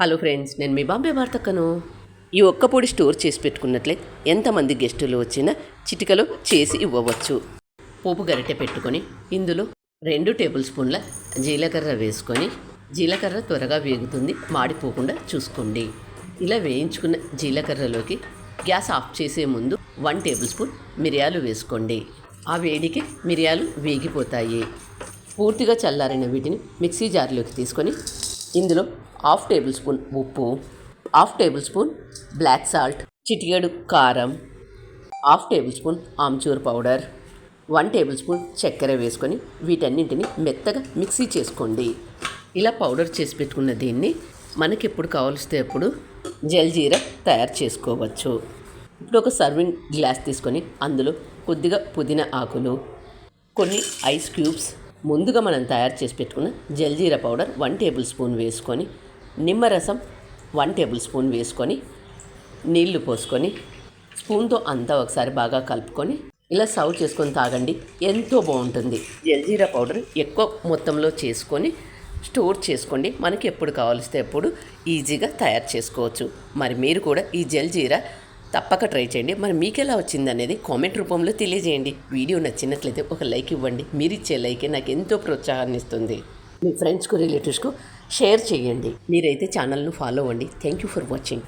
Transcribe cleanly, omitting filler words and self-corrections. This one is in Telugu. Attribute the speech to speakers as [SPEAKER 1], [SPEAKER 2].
[SPEAKER 1] హలో ఫ్రెండ్స్, నేను మీ బాంబే వార్తక్కను. ఈ ఒక్క పొడి స్టోర్ చేసి పెట్టుకున్నట్లే ఎంతమంది గెస్టులు వచ్చినా చిటికలో చేసి ఇవ్వవచ్చు. పోపు గరిటె పెట్టుకొని ఇందులో 2 టేబుల్ స్పూన్ల జీలకర్ర వేసుకొని, జీలకర్ర త్వరగా వేగుతుంది, మాడిపోకుండా చూసుకోండి. ఇలా వేయించుకున్న జీలకర్రలోకి గ్యాస్ ఆఫ్ చేసే ముందు 1 టేబుల్ స్పూన్ మిరియాలు వేసుకోండి. ఆ వేడికి మిరియాలు వేగిపోతాయి. పూర్తిగా చల్లారిన వీటిని మిక్సీ జార్లోకి తీసుకొని ఇందులో 1/2 టేబుల్ స్పూన్ ఉప్పు, 1/2 టేబుల్ స్పూన్ బ్లాక్ సాల్ట్, చిటికెడు కారం, 1/2 table spoon amchur powder, 1 table spoon చక్కెర వేసుకొని వీటన్నింటిని మెత్తగా మిక్సీ చేసుకోండి. ఇలా పౌడర్ చేసి పెట్టుకున్న దీన్ని మనకి ఎప్పుడు కావలిస్తే అప్పుడు జల్జీరా తయారు చేసుకోవచ్చు. ఇప్పుడు ఒక సర్వింగ్ గ్లాస్ తీసుకొని అందులో కొద్దిగా పుదీనా ఆకులు, కొన్ని ఐస్ క్యూబ్స్, ముందుగా మనం తయారు చేసి పెట్టుకున్న జల్జీరా పౌడర్ 1 టేబుల్ స్పూన్ వేసుకొని, నిమ్మరసం 1 టేబుల్ స్పూన్ వేసుకొని, నీళ్లు పోసుకొని స్పూన్తో అంతా ఒకసారి బాగా కలుపుకొని ఇలా సర్వ్ చేసుకొని తాగండి. ఎంతో బాగుంటుంది. జల్జీరా పౌడర్ ఎక్కువ మొత్తంలో చేసుకొని స్టోర్ చేసుకోండి. మనకి ఎప్పుడు కావాల్స్తే అప్పుడు ఈజీగా తయారు చేసుకోవచ్చు. మరి మీరు కూడా ఈ జల్జీరా తప్పక ట్రై చేయండి. మరి మీకు ఎలా వచ్చింది అనేది కామెంట్ రూపంలో తెలియజేయండి. వీడియో నచ్చినట్లయితే ఒక లైక్ ఇవ్వండి. మీరు ఇచ్చే లైకే నాకు ఎంతో ప్రోత్సాహాన్ని ఇస్తుంది. మీ ఫ్రెండ్స్కు, రిలేటివ్స్కు షేర్ చేయండి. మీరైతే ఛానల్ను ఫాలో అవ్వండి. Thank you for watching.